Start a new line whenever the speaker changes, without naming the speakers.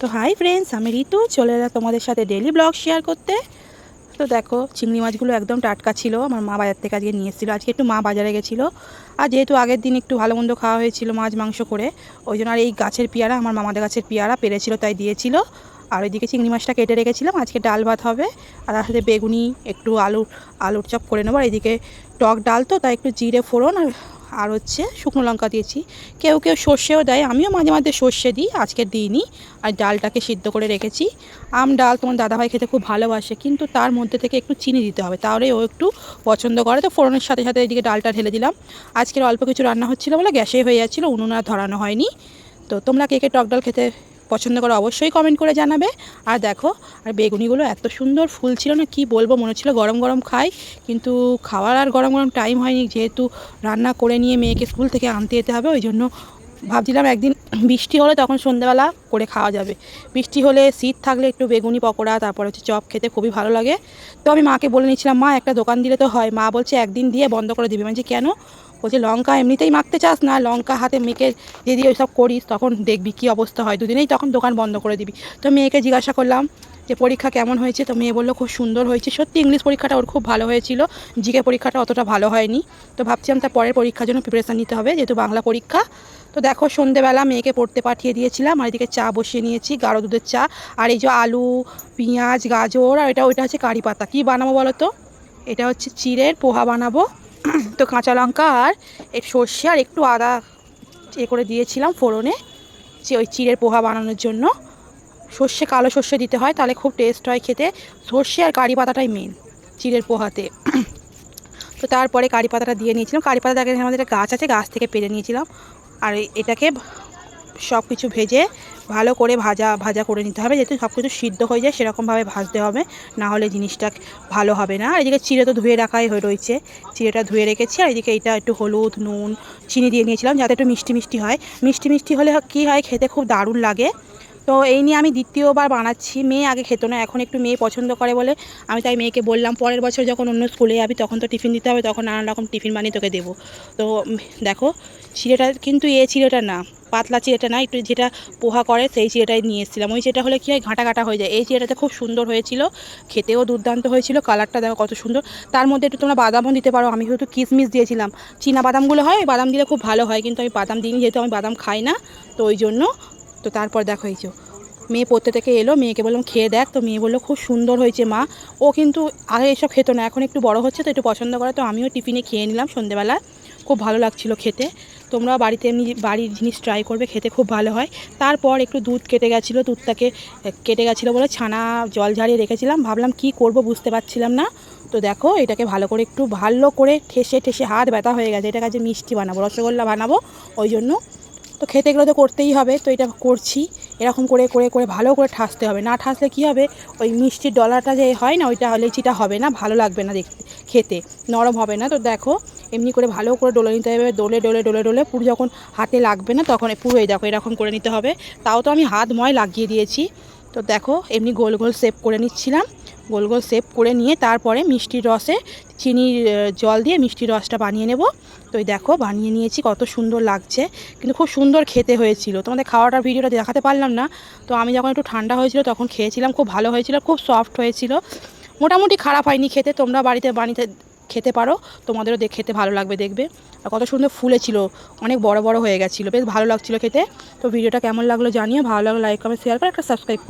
তো hi friends, আমি ঋতু চলে এলাম তোমাদের সাথে ডেলি ব্লগ শেয়ার করতে। তো দেখো, চিংড়ি মাছগুলো একদম টাটকা ছিল। আমার মা বাজার থেকে আজকে নিয়ে এসেছিলো। আজকে একটু মা বাজারে গেছিলো, আর যেহেতু আগের দিন একটু ভালো মন্দ খাওয়া হয়েছিল মাছ মাংস করে, ওই জন্য। আর এই গাছের পেয়ারা, আমার মামাদের গাছের পেয়ারা পেরেছিল, তাই দিয়েছিল। আর ওইদিকে চিংড়ি মাছটা কেটে রেখেছিলাম। আজকে ডাল ভাত হবে, আর তার সাথে বেগুনি, একটু আলুর চপ করে নেবো। আর এইদিকে টক ডাল, তো তাই একটু জিরে ফোড়ন আর হচ্ছে শুকনো লঙ্কা দিয়েছি। কেউ কেউ সর্ষেও দেয়, আমিও মাঝে মাঝে সর্ষে দিই, আজকে দিইনি। আর ডালটাকে সিদ্ধ করে রেখেছি। ডাল তোমার দাদাভাই খেতে খুব ভালোবাসে, কিন্তু তার মধ্যে থেকে একটু চিনি দিতে হবে, তাহলে ও একটু পছন্দ করে। তো ফোড়নের সাথে সাথে এদিকে ডালটা ঢেলে দিলাম। আজকের অল্প কিছু রান্না হচ্ছিলো বলে গ্যাসেই হয়ে যাচ্ছিলো, উনুন আর ধরানো হয়নি। তো তোমরা কে কে টক ডাল খেতে পছন্দ করো অবশ্যই কমেন্ট করে জানাবে। আর দেখো, আর বেগুনিগুলো এত সুন্দর ফুল ছিল না, কি বলবো, মনে হচ্ছিলো গরম গরম খাই, কিন্তু খাওয়ার আর গরম গরম টাইম হয়নি, যেহেতু রান্না করে নিয়ে মেয়েকে স্কুল থেকে আনতে যেতে হবে। ওই জন্য ভাবছিলাম একদিন বৃষ্টি হলে তখন সন্ধ্যাবেলা করে খাওয়া যাবে। বৃষ্টি হলে, শীত থাকলে একটু বেগুনি পকোড়া, তারপর হচ্ছে চপ খেতে খুবই ভালো লাগে। তো আমি মাকে বলে নিচ্ছিলাম, মা একটা দোকান দিলে তো হয়। মা বলছে একদিন দিয়ে বন্ধ করে দিবি। মানে কেন? বলছে লঙ্কা এমনিতেই মাখতে চাস না, লঙ্কা হাতে মেখে যদি ওই সব করিস তখন দেখবি কী অবস্থা হয়, দুদিনেই তখন দোকান বন্ধ করে দিবি। তো মেয়েকে জিজ্ঞাসা করলাম যে পরীক্ষা কেমন হয়েছে, তো মেয়ে বললো খুব সুন্দর হয়েছে। সত্যি ইংলিশ পরীক্ষাটা ওর খুব ভালো হয়েছিল, জিকে পরীক্ষাটা অতটা ভালো হয়নি। তো ভাবছিলাম তার পরের পরীক্ষার জন্য প্রিপারেশান নিতে হবে, যেহেতু বাংলা পরীক্ষা। তো দেখো, সন্ধেবেলা মেয়েকে পড়তে পাঠিয়ে দিয়েছিলাম, আর এদিকে চা বসিয়ে নিয়েছি, গাঢ় দুধের চা। আর এই যে আলু, পেঁয়াজ, গাজর, আর ওইটা হচ্ছে কারি পাতা। কী বানাবো বলো তো? এটা হচ্ছে চিড়ের পোহা বানাবো। তো কাঁচা লঙ্কা আর সর্ষে আর একটু আদা করে দিয়েছিলাম ফোড়নে, যে ওই চিড়ের পোহা বানানোর জন্য। সর্ষে, কালো সর্ষে দিতে হয়, তাহলে খুব টেস্ট হয় খেতে। সর্ষে আর কারি পাতাটাই মেন চিড়ের পোহাতে। তো তারপরে কারি পাতাটা দিয়ে নিয়েছিলাম। কারি পাতা দেখে আমাদের একটা গাছ আছে, গাছ থেকে পেরে নিয়েছিলাম। আর এটাকে সব কিছু ভেজে ভালো করে ভাজা করে নিতে হবে, যাতে সব কিছু সিদ্ধ হয়ে যায়, সেরকমভাবে ভাজতে হবে, না হলে জিনিসটা ভালো হবে না। আর এদিকে চিড়ে তো ধুয়ে রাখাই হয়ে রয়েছে, চিড়েটা ধুয়ে রেখেছি। আর এদিকে এটা একটু হলুদ, নুন, চিনি দিয়ে নিয়েছিলাম, যাতে একটু মিষ্টি মিষ্টি হয়। মিষ্টি মিষ্টি হলে কী হয়, খেতে খুব দারুণ লাগে। তো এই নিয়ে আমি দ্বিতীয়বার বানাচ্ছি। মেয়ে আগে খেতো না, এখন একটু মেয়ে পছন্দ করে বলে আমি তাই মেয়েকে বললাম পরের বছর যখন অন্য স্কুলে যাবি তখন তো টিফিন দিতে হবে, তখন নানান রকম টিফিন বানিয়ে তোকে দেবো। তো দেখো, চিড়েটা কিন্তু চিড়েটা না, পাতলা চিড়েটা না, একটু যেটা পোহা করে সেই চিড়েটাই নিয়ে এসেছিলাম। ওই চিড়েটা হলে কী হয়, ঘাঁটা ঘাঁটা হয়ে যায়। এই চিড়েটাতে খুব সুন্দর হয়েছিল, খেতেও দুর্দান্ত হয়েছিল। কালারটা দেখো কত সুন্দর। তার মধ্যে একটু তোমরা বাদামও দিতে পারো, আমি হয়তো কিশমিশ দিয়েছিলাম। চীনা বাদামগুলো হয়, বাদাম দিলে খুব ভালো হয়, কিন্তু আমি বাদাম দিইনি, যেহেতু আমি বাদাম খাই না, তো ওই জন্য। তো তারপর দেখো, এই যে মেয়ে পড়তে থেকে এলো, মেয়েকে বললাম খেয়ে দেখ, তো মেয়ে বললো খুব সুন্দর হয়েছে মা। ও কিন্তু আগে এসব খেতো না, এখন একটু বড় হচ্ছে তো একটু পছন্দ করে। তো আমিও টিফিনে খেয়ে নিলাম সন্ধেবেলা, খুব ভালো লাগছিল খেতে। তোমরাও বাড়িতে এমনি বাড়ির জিনিস ট্রাই করবে, খেতে খুব ভালো হয়। তারপর একটু দুধ কেটে গেছিলো, দুধটাকে কেটে গেছিলো বলে ছানা জল ঝারিয়ে রেখেছিলাম। ভাবলাম কি করব, বুঝতে পারছিলাম না। তো দেখো, এটাকে ভালো করে একটু ভালো করে ঠেসে ঠেসে হাত ব্যথা হয়ে গেছে। এটাকে যে মিষ্টি বানাবো, রসগোল্লা বানাবো, ওই জন্য। তো খেতে গেলে তো করতেই হবে, তো এটা করছি। এরকম করে করে করে ভালো করে ঠাসতে হবে, না ঠাসলে কী হবে, ওই মিষ্টির ডলাটা যে হয় না, ওইটা লেচিটা হবে না, ভালো লাগবে না দেখতে, খেতে নরম হবে না। তো দেখো, এমনি করে ভালো করে ডলে নিতে হবে, ডলে ডলে ডলে ডলে পুরো যখন হাতে লাগবে না তখন পুরো এই দেখো এরকম করে নিতে হবে। তাও তো আমি হাত ময় লাগিয়ে দিয়েছি। তো দেখো, এমনি গোল গোল শেপ করে নিচ্ছিলাম। গোল গোল শেপ করে নিয়ে তারপরে মিষ্টির রসে চিনির জল দিয়ে মিষ্টির রসটা বানিয়ে নেব। তো এই দেখো বানিয়ে নিয়েছি, কত সুন্দর লাগছে, কিন্তু খুব সুন্দর খেতে হয়েছিল। তোমাদের খাওয়াটার ভিডিওটা দেখাতে পারলাম না। তো আমি যখন একটু ঠান্ডা হয়েছিল তখন খেয়েছিলাম, খুব ভালো হয়েছিল, খুব সফট হয়েছিল, মোটামুটি খারাপ হয়নি খেতে। তোমরা বাড়িতে বানিয়ে খেতে পারো, তোমাদেরও খেতে ভালো লাগবে, দেখবে। আর কত সুন্দর ফুলেছিল, অনেক বড় বড় হয়ে গেছিলো, বেশ ভালো লাগছিলো খেতে। তো ভিডিওটা কেমন লাগলো জানিও, ভালো লাগলো লাইক কমেন্ট শেয়ার করে একটা সাবস্ক্রাইব।